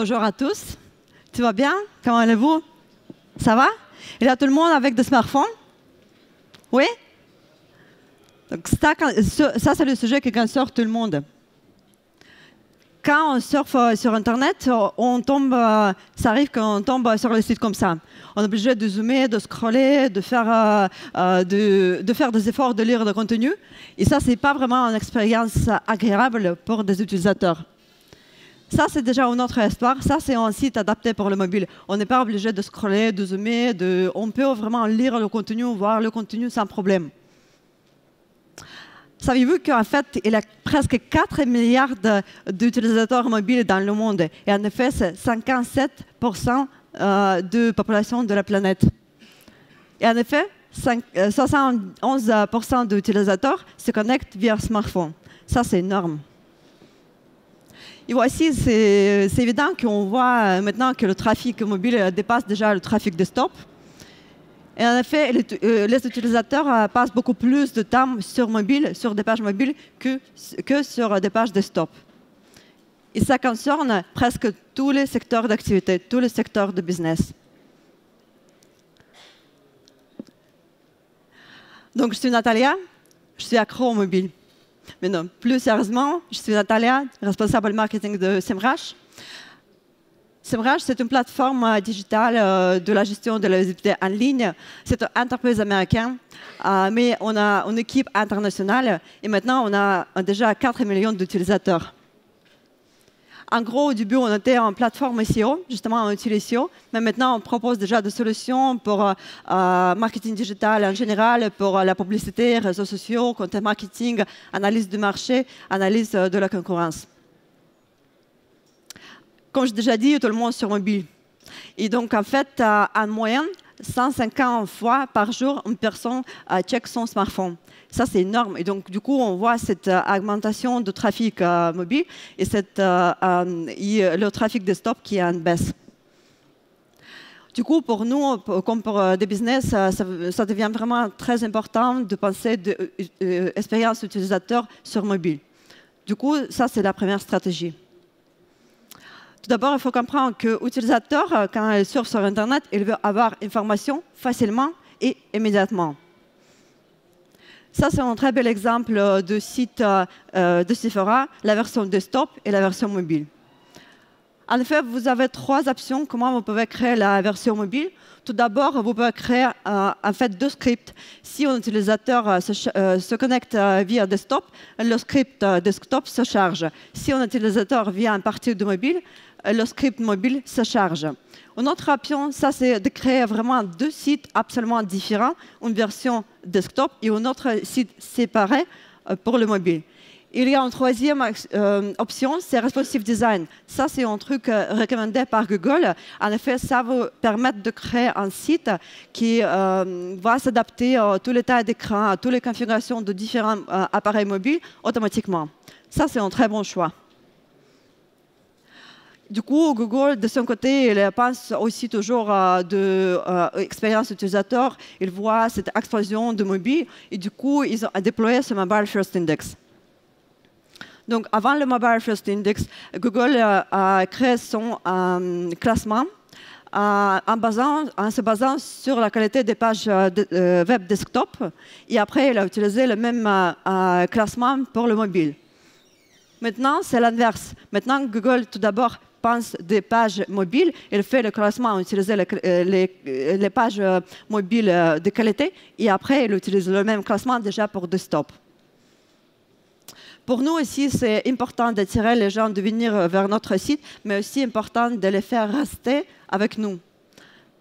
Bonjour à tous. Tout va bien? Comment allez-vous? Ça va? Et là, tout le monde avec des smartphones? Oui? Donc ça c'est le sujet qui concerne tout le monde. Quand on surfe sur Internet, on tombe, ça arrive qu'on tombe sur les sites comme ça. On est obligé de zoomer, de scroller, de faire des efforts de lire le contenu. Et ça, ce n'est pas vraiment une expérience agréable pour des utilisateurs. Ça, c'est déjà une autre histoire. Ça, c'est un site adapté pour le mobile. On n'est pas obligé de scroller, de zoomer. On peut vraiment lire le contenu, voir le contenu sans problème. Savez-vous qu'en fait, il y a presque 4 milliards d'utilisateurs mobiles dans le monde. Et en effet, c'est 57% de la population de la planète. Et en effet, 71% d'utilisateurs se connectent via smartphone. Ça, c'est énorme. Et voici, c'est évident qu'on voit maintenant que le trafic mobile dépasse déjà le trafic desktop. Et en effet, les utilisateurs passent beaucoup plus de temps sur des pages mobiles que sur des pages desktop. Et ça concerne presque tous les secteurs d'activité, tous les secteurs de business. Donc, je suis Natalia, je suis accro au mobile. Mais non, plus sérieusement, je suis Natalia, responsable marketing de Semrush. Semrush, c'est une plateforme digitale de la gestion de la visibilité en ligne. C'est une entreprise américaine, mais on a une équipe internationale et maintenant on a déjà 4 millions d'utilisateurs. En gros, au début, on était en plateforme SEO, justement en outil SEO, mais maintenant on propose déjà des solutions pour marketing digital en général, pour la publicité, réseaux sociaux, content marketing, analyse du marché, analyse de la concurrence. Comme j'ai déjà dit, tout le monde sur mobile. Et donc, en fait, en moyenne, 150 fois par jour, une personne check son smartphone. Ça, c'est énorme. Et donc, du coup, on voit cette augmentation de trafic mobile et le trafic desktop qui est en baisse. Du coup, pour nous, comme pour des business, ça devient vraiment très important de penser de l'expérience utilisateur sur mobile. Du coup, ça, c'est la première stratégie. Tout d'abord, il faut comprendre que l'utilisateur, quand il surfe sur Internet, il veut avoir information facilement et immédiatement. Ça, c'est un très bel exemple de site de Sephora, la version desktop et la version mobile. En effet, vous avez 3 options comment vous pouvez créer la version mobile. Tout d'abord, vous pouvez créer en fait 2 scripts. Si un utilisateur se connecte via desktop, le script desktop se charge. Si un utilisateur vient à partir de mobile, le script mobile se charge. Une autre option, ça c'est de créer vraiment 2 sites absolument différents, une version desktop et un autre site séparé pour le mobile. Il y a une 3e option, c'est Responsive Design. Ça, c'est un truc recommandé par Google. En effet, ça va vous permettre de créer un site qui va s'adapter à tous les tailles d'écran, à toutes les configurations de différents appareils mobiles automatiquement. Ça, c'est un très bon choix. Du coup, Google, de son côté, il pense aussi toujours de l'expérience utilisateur. Il voit cette explosion de mobile et du coup, ils ont déployé ce Mobile First Index. Donc, avant le Mobile First Index, Google a créé son classement en se basant sur la qualité des pages web desktop. Et après, il a utilisé le même classement pour le mobile. Maintenant, c'est l'inverse. Maintenant, Google, tout d'abord, pense des pages mobiles. Il fait le classement en utilisant les pages mobiles de qualité. Et après, il utilise le même classement déjà pour desktop. Pour nous aussi, c'est important d'attirer les gens de venir vers notre site, mais aussi important de les faire rester avec nous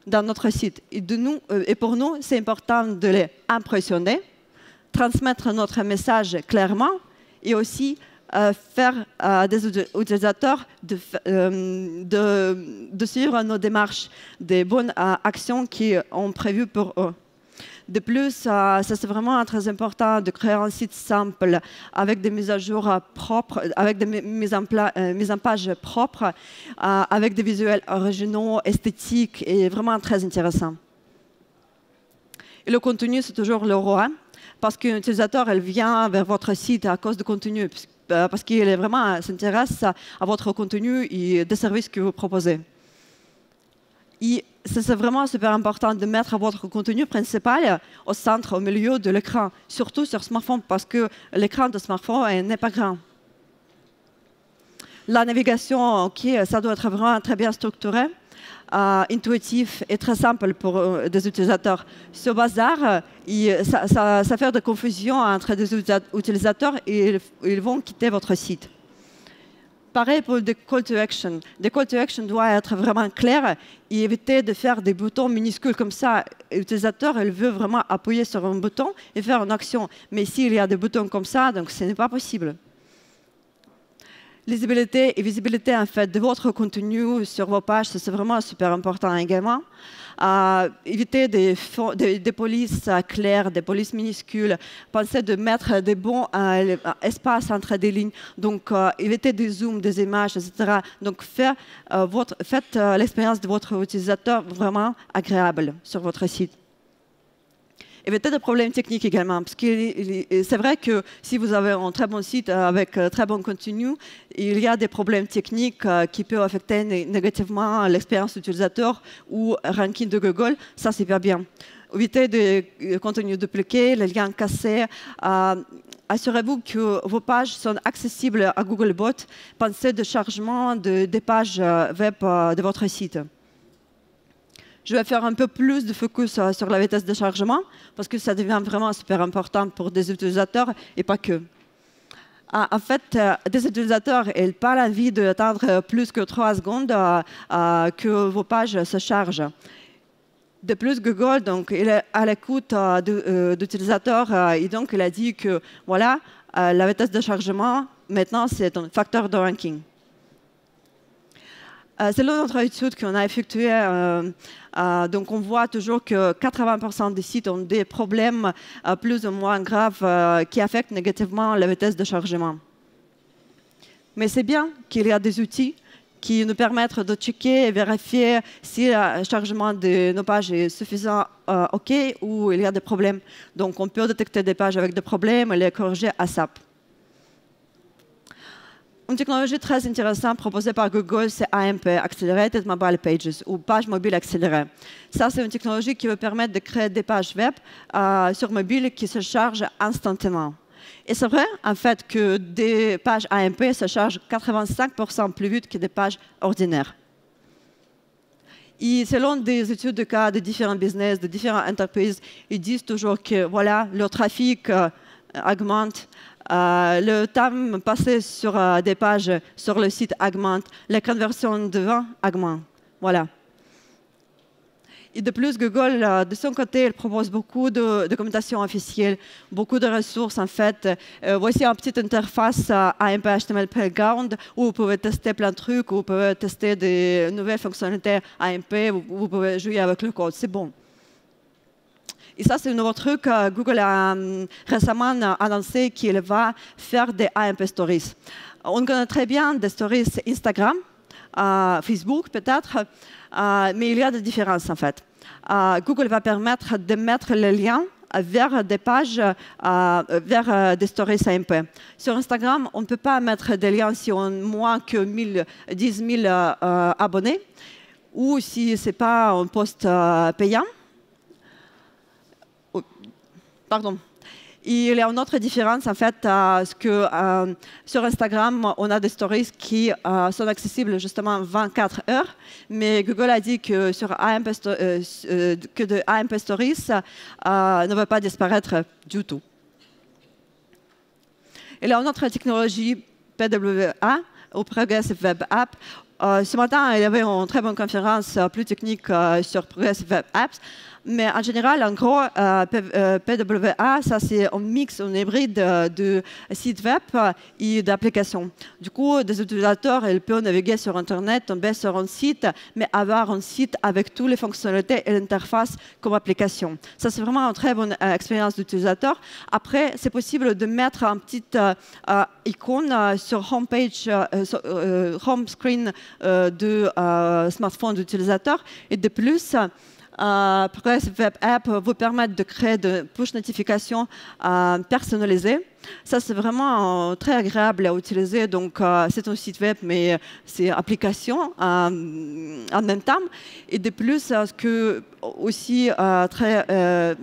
dans notre site. Et pour nous, c'est important de les impressionner, transmettre notre message clairement et aussi faire des utilisateurs de suivre nos démarches, des bonnes actions qui ont prévues pour eux. De plus, ça c'est vraiment très important de créer un site simple avec des mises à jour propres, avec des mises en page propres, avec des visuels originaux, esthétiques et vraiment très intéressants. Et le contenu, c'est toujours le roi, parce qu'un utilisateur, elle vient vers votre site à cause du contenu. parce qu'il vraiment s'intéresse à votre contenu et des services que vous proposez. Et c'est vraiment super important de mettre votre contenu principal au centre, au milieu de l'écran, surtout sur smartphone, parce que l'écran de smartphone n'est pas grand. La navigation, ça doit être vraiment très bien structuré, intuitif et très simple pour des utilisateurs. Ce bazar, ça fait de confusion entre des utilisateurs et ils vont quitter votre site. Pareil pour des call to action. Des call to action doivent être vraiment clairs et éviter de faire des boutons minuscules comme ça. L'utilisateur, il veut vraiment appuyer sur un bouton et faire une action. Mais s'il y a des boutons comme ça, donc ce n'est pas possible. Lisibilité et visibilité en fait, de votre contenu sur vos pages, c'est vraiment super important également. Éviter des polices claires, des polices minuscules. Pensez de mettre des bons espaces entre des lignes. Donc, éviter des zooms, des images, etc. Donc, faites l'expérience de votre utilisateur vraiment agréable sur votre site. Éviter des problèmes techniques également, parce que c'est vrai que si vous avez un très bon site avec très bon contenu, il y a des problèmes techniques qui peuvent affecter négativement l'expérience utilisateur ou le ranking de Google. Ça, c'est pas bien. Évitez des contenus dupliqués, les liens cassés. Assurez-vous que vos pages sont accessibles à Googlebot. Pensez de chargement des pages web de votre site. Je vais faire un peu plus de focus sur la vitesse de chargement parce que ça devient vraiment super important pour des utilisateurs et pas que. En fait, des utilisateurs n'ont pas envie d'attendre plus que 3 secondes que vos pages se chargent. De plus, Google donc, il est à l'écoute d'utilisateurs et donc il a dit que voilà, la vitesse de chargement, maintenant, c'est un facteur de ranking. C'est l'autre étude qu'on a effectuée. Donc, on voit toujours que 80% des sites ont des problèmes plus ou moins graves qui affectent négativement la vitesse de chargement. Mais c'est bien qu'il y a des outils qui nous permettent de checker et vérifier si le chargement de nos pages est suffisant, OK, ou il y a des problèmes. Donc, on peut détecter des pages avec des problèmes et les corriger ASAP. Une technologie très intéressante proposée par Google, c'est AMP, Accelerated Mobile Pages, ou pages mobiles accélérées. Ça, c'est une technologie qui va permettre de créer des pages web sur mobile qui se chargent instantanément. Et c'est vrai, en fait, que des pages AMP se chargent 85% plus vite que des pages ordinaires. Et selon des études de cas de différents business, de différentes entreprises, ils disent toujours que voilà, le trafic augmente. Le temps passé sur des pages sur le site augmente, la conversion de vente augmente. Voilà. Et de plus, Google, de son côté, il propose beaucoup de documentation officielle, beaucoup de ressources en fait. Voici une petite interface AMP HTML Playground où vous pouvez tester plein de trucs, où vous pouvez tester des nouvelles fonctionnalités AMP, où vous pouvez jouer avec le code. C'est bon. Et ça, c'est un nouveau truc. Google a récemment annoncé qu'il va faire des AMP Stories. On connaît très bien des stories Instagram, Facebook peut-être, mais il y a des différences en fait. Google va permettre de mettre les liens vers des pages, vers des stories AMP. Sur Instagram, on ne peut pas mettre des liens si on a moins que 10 000 abonnés ou si ce n'est pas un post payant. Pardon. Il y a une autre différence, en fait, que sur Instagram, on a des stories qui sont accessibles justement 24 heures, mais Google a dit que sur AMP, que AMP Stories ne va pas disparaître du tout. Il y a une autre technologie, PWA, ou Progressive Web App. Ce matin, il y avait une très bonne conférence plus technique sur Progressive Web Apps. Mais en général, en gros, PWA, ça c'est un mix, un hybride de sites web et d'applications. Du coup, des utilisateurs, ils peuvent naviguer sur Internet, tomber sur un site, mais avoir un site avec toutes les fonctionnalités et l'interface comme application. Ça, c'est vraiment une très bonne expérience d'utilisateur. Après, c'est possible de mettre une petite icône sur homepage, home screen de smartphone d'utilisateur. Et de plus, Progressive Web App vous permettent de créer de push notifications personnalisées. Ça, c'est vraiment très agréable à utiliser. Donc, c'est un site web, mais c'est application en même temps. Et de plus, ce que aussi très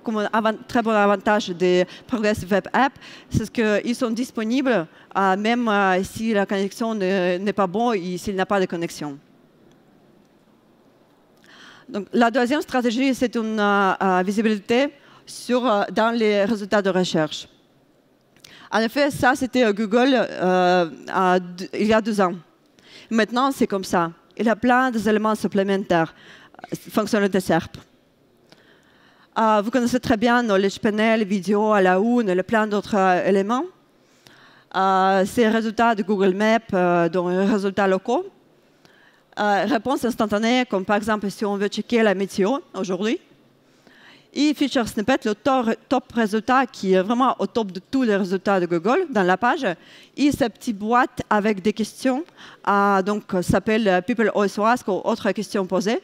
bon avantage des Progressive Web App, c'est qu'ils sont disponibles même si la connexion n'est pas bonne et s'il n'y a pas de connexion. Donc, la deuxième stratégie, c'est une visibilité dans les résultats de recherche. En effet, ça, c'était Google il y a 2 ans. Maintenant, c'est comme ça. Il y a plein d'éléments supplémentaires, fonctionnalités SERP. Vous connaissez très bien Knowledge Panel, vidéo à la une et plein d'autres éléments. Ces résultats de Google Maps, dont les résultats locaux. Réponse instantanée, comme par exemple si on veut checker la météo aujourd'hui. Et Feature Snippet, le top résultat qui est vraiment au top de tous les résultats de Google dans la page. Et cette petite boîte avec des questions, donc s'appelle People Also Ask ou autres questions posées.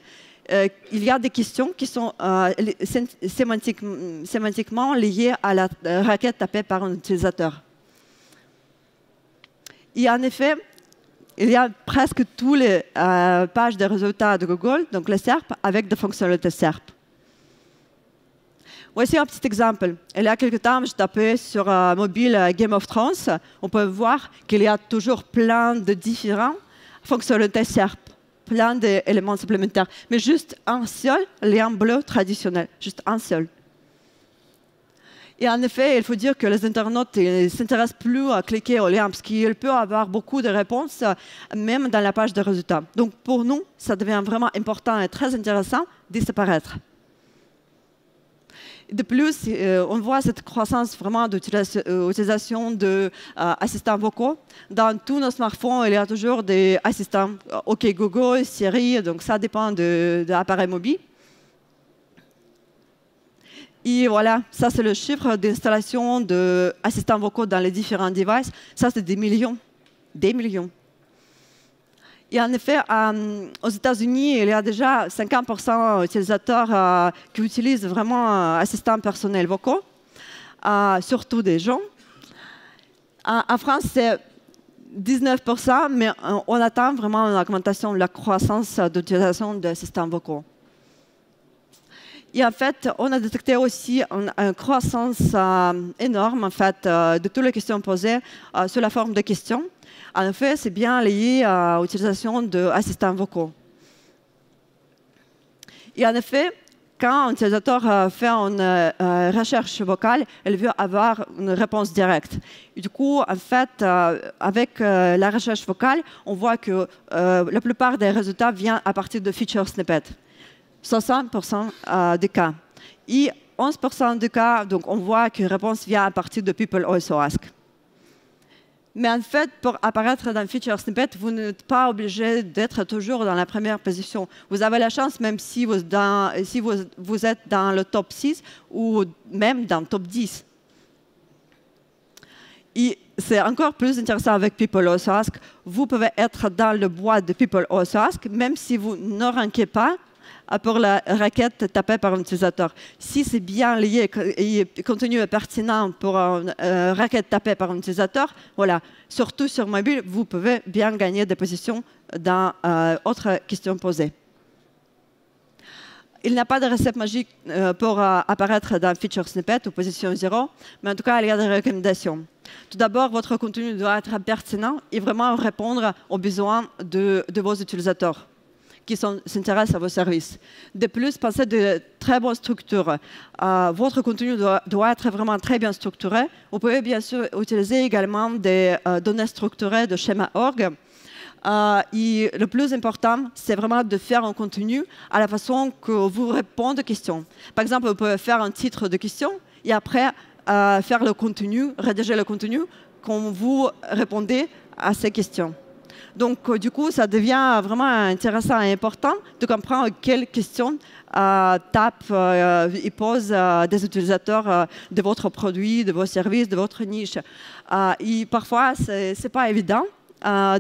Il y a des questions qui sont sémantiquement liées à la requête tapée par un utilisateur. Et en effet, il y a presque toutes les pages de résultats de Google, donc les SERP, avec des fonctionnalités SERP. Voici un petit exemple. Il y a quelques temps, je tapais sur mobile Game of Thrones. On peut voir qu'il y a toujours plein de différentes fonctionnalités SERP, plein d'éléments supplémentaires, mais juste un seul lien bleu traditionnel, juste un seul. Et en effet, il faut dire que les internautes ne s'intéressent plus à cliquer au lien parce qu'il peut y avoir beaucoup de réponses, même dans la page de résultats. Donc pour nous, ça devient vraiment important et très intéressant de disparaître. De plus, on voit cette croissance vraiment d'utilisation d'assistants vocaux. Dans tous nos smartphones, il y a toujours des assistants. OK Google, Siri, donc ça dépend de l'appareil mobile. Et voilà, ça c'est le chiffre d'installation d'assistants vocaux dans les différents devices. Ça c'est des millions, des millions. Et en effet, aux États-Unis, il y a déjà 50% d'utilisateurs qui utilisent vraiment assistants personnels vocaux, surtout des gens. En France, c'est 19%, mais on attend vraiment une augmentation de la croissance d'utilisation d'assistants vocaux. Et en fait, on a détecté aussi une croissance énorme en fait, de toutes les questions posées sous la forme de questions. En effet, c'est bien lié à l'utilisation d'assistants vocaux. Et en effet, quand un utilisateur fait une recherche vocale, il veut avoir une réponse directe. Et du coup, en fait, avec la recherche vocale, on voit que la plupart des résultats viennent à partir de feature snippets. 60% des cas. Et 11% des cas, donc on voit que la réponse vient à partir de People Also Ask. Mais en fait, pour apparaître dans Feature Snippet, vous n'êtes pas obligé d'être toujours dans la première position. Vous avez la chance, même si vous êtes dans le top 6 ou même dans le top 10. Et c'est encore plus intéressant avec People Also Ask. Vous pouvez être dans le boîte de People Also Ask, même si vous ne rankez pas pour la requête tapée par un utilisateur. Si c'est bien lié et le contenu est pertinent pour une requête tapée par un utilisateur, voilà, surtout sur mobile, vous pouvez bien gagner des positions dans autres questions posées. Il n'y a pas de recette magique pour apparaître dans Feature Snippet ou position 0, mais en tout cas, il y a des recommandations. Tout d'abord, votre contenu doit être pertinent et vraiment répondre aux besoins de vos utilisateurs qui s'intéressent à vos services. De plus, pensez de très bonnes structures. Votre contenu doit être vraiment très bien structuré. Vous pouvez bien sûr utiliser également des données structurées de schéma org. Et le plus important, c'est vraiment de faire un contenu à la façon que vous répondez aux questions. Par exemple, vous pouvez faire un titre de question et après faire le contenu, rédiger le contenu quand vous répondez à ces questions. Donc, du coup, ça devient vraiment intéressant et important de comprendre quelles questions et posent des utilisateurs de votre produit, de vos services, de votre niche. Et parfois, ce n'est pas évident.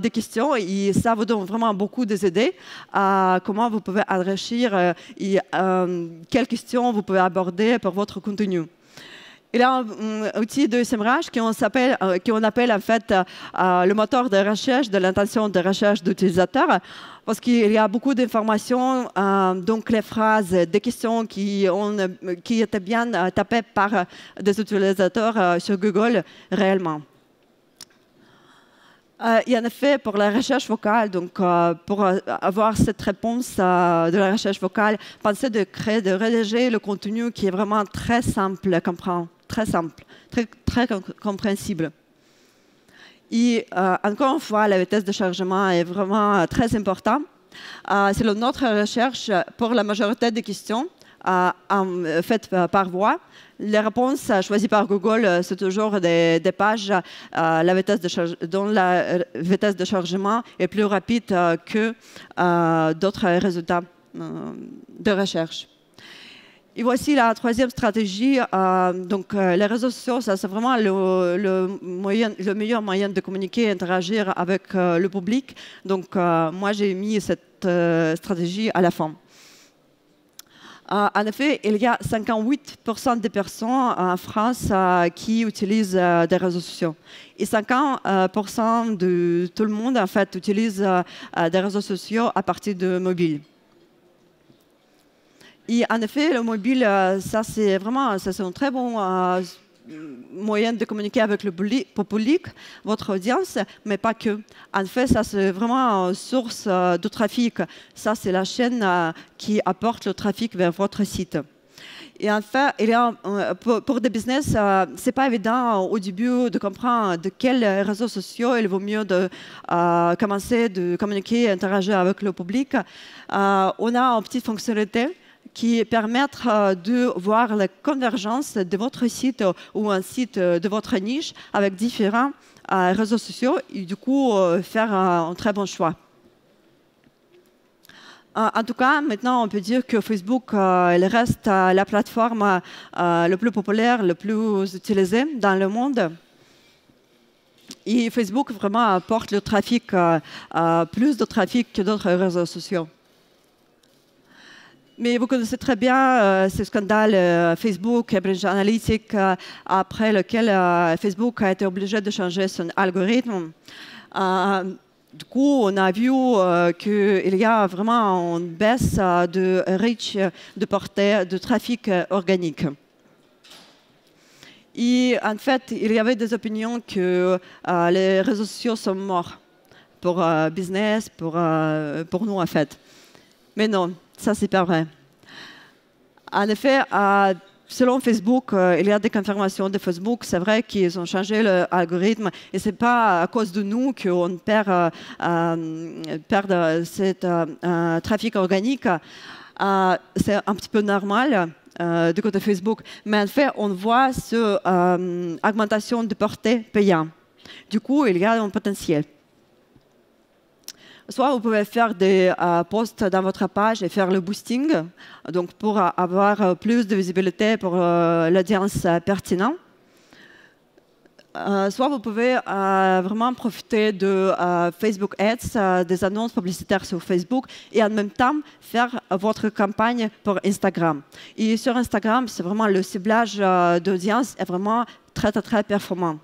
des questions et ça vous donne vraiment beaucoup d'idées à comment vous pouvez enrichir et quelles questions vous pouvez aborder pour votre contenu. Il y a un outil de SEMrush qu'on appelle en fait le moteur de recherche de l'intention de recherche d'utilisateur parce qu'il y a beaucoup d'informations, donc les phrases, des questions qui étaient bien tapées par des utilisateurs sur Google réellement. Et en effet, pour la recherche vocale, donc pour avoir cette réponse de la recherche vocale, pensez de rédiger le contenu qui est vraiment très simple à comprendre, très simple, très compréhensible. Et encore une fois, la vitesse de chargement est vraiment très importante. Selon notre recherche, pour la majorité des questions faites par voix, les réponses choisies par Google, c'est toujours des pages dont la vitesse de chargement est plus rapide que d'autres résultats de recherche. Et voici la troisième stratégie. Donc, les réseaux sociaux, c'est vraiment le meilleur moyen de communiquer et interagir avec le public. Donc, moi, j'ai mis cette stratégie à la fin. En effet, il y a 58% des personnes en France qui utilisent des réseaux sociaux. Et 50% de tout le monde, en fait, utilise des réseaux sociaux à partir de mobile. Et en effet, le mobile, ça c'est un très bon moyen de communiquer avec le public, votre audience, mais pas que. En fait, ça c'est vraiment une source de trafic. Ça, c'est la chaîne qui apporte le trafic vers votre site. Et en fait, pour des business, c'est pas évident au début de comprendre de quels réseaux sociaux il vaut mieux de commencer de communiquer et interagir avec le public. On a une petite fonctionnalité qui permettent de voir la convergence de votre site ou un site de votre niche avec différents réseaux sociaux et du coup faire un très bon choix. En tout cas, maintenant, on peut dire que Facebook il reste la plateforme la plus populaire, la plus utilisée dans le monde. Et Facebook vraiment apporte le trafic, plus de trafic que d'autres réseaux sociaux. Mais vous connaissez très bien ce scandale Facebook, Cambridge Analytica, après lequel Facebook a été obligé de changer son algorithme. Du coup, on a vu qu'il y a vraiment une baisse de reach, de portée, de trafic organique. Et en fait, il y avait des opinions que les réseaux sociaux sont morts pour business, pour nous en fait. Mais non. Ça, c'est pas vrai. En effet, selon Facebook, il y a des confirmations de Facebook. C'est vrai qu'ils ont changé l'algorithme et ce n'est pas à cause de nous qu'on perd ce trafic organique. C'est un petit peu normal du côté Facebook. Mais en fait, on voit cette augmentation de portée payante. Du coup, il y a un potentiel. Soit vous pouvez faire des posts dans votre page et faire le boosting, donc pour avoir plus de visibilité pour l'audience pertinente. Soit vous pouvez vraiment profiter de Facebook Ads, des annonces publicitaires sur Facebook, et en même temps faire votre campagne pour Instagram. Et sur Instagram, c'est vraiment le ciblage d'audience est vraiment très, très, très performant.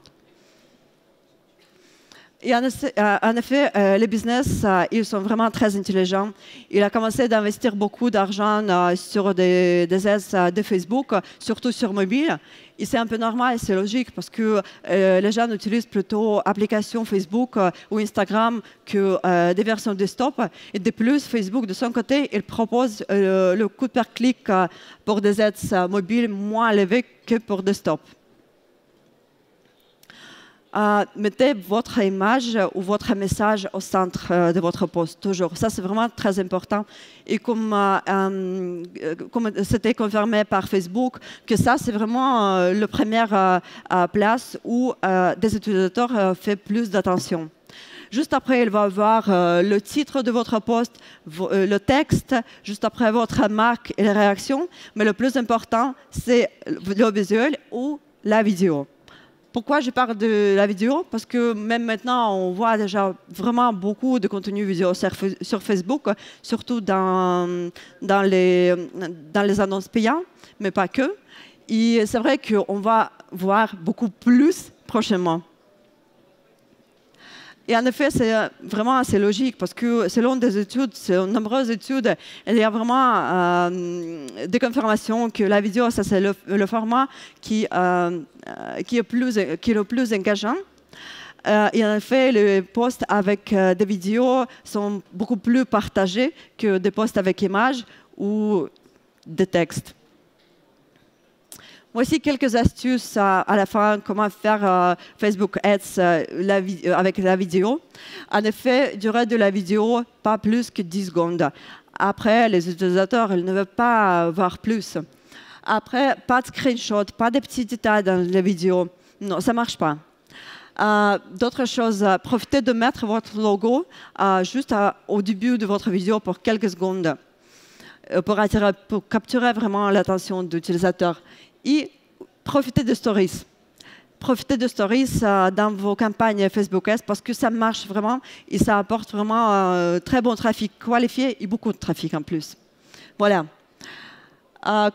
Et en effet, les business, ils sont vraiment très intelligents. Il a commencé d'investir beaucoup d'argent sur des ads de Facebook, surtout sur mobile. Et c'est un peu normal, c'est logique, parce que les gens utilisent plutôt applications Facebook ou Instagram que des versions desktop. Et de plus, Facebook, de son côté, il propose le coût per clic pour des ads mobiles moins élevé que pour desktop. Mettez votre image ou votre message au centre de votre post, toujours. Ça, c'est vraiment très important. Et comme c'était confirmé par Facebook, que ça, c'est vraiment la première place où des utilisateurs font plus d'attention. Juste après, il va avoir le titre de votre post, le texte, juste après votre marque et les réactions. Mais le plus important, c'est le visuel ou la vidéo. pourquoi je parle de la vidéo? Parce que même maintenant, on voit déjà vraiment beaucoup de contenu vidéo sur Facebook, surtout dans les annonces payantes, mais pas que. Et c'est vrai qu'on va voir beaucoup plus prochainement. Et en effet, c'est vraiment assez logique parce que selon des études, selon de nombreuses études, il y a vraiment des confirmations que la vidéo, ça c'est le format qui est le plus engageant. Et en effet, les posts avec des vidéos sont beaucoup plus partagés que des posts avec images ou des textes. Voici quelques astuces à la fin, comment faire Facebook Ads avec la vidéo. En effet, durée de la vidéo, pas plus que 10 secondes. Après, les utilisateurs ils ne veulent pas voir plus. Après, pas de screenshot, pas de petits détails dans la vidéo. Non, ça ne marche pas. D'autres choses, profitez de mettre votre logo juste au début de votre vidéo pour quelques secondes pour capturer vraiment l'attention de l'utilisateur. Et profitez de Stories. Profitez de Stories dans vos campagnes Facebook Ads parce que ça marche vraiment et ça apporte vraiment très bon trafic qualifié et beaucoup de trafic en plus. Voilà.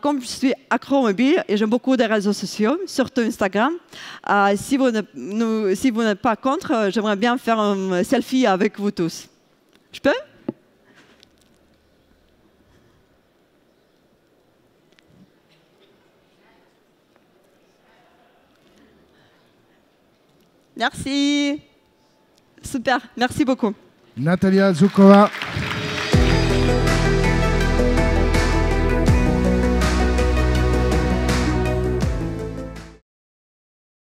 Comme je suis accro mobile et j'aime beaucoup des réseaux sociaux, surtout Instagram, si vous n'êtes pas contre, j'aimerais bien faire un selfie avec vous tous. Je peux? Merci. Super, merci beaucoup. Natalia Zhukova.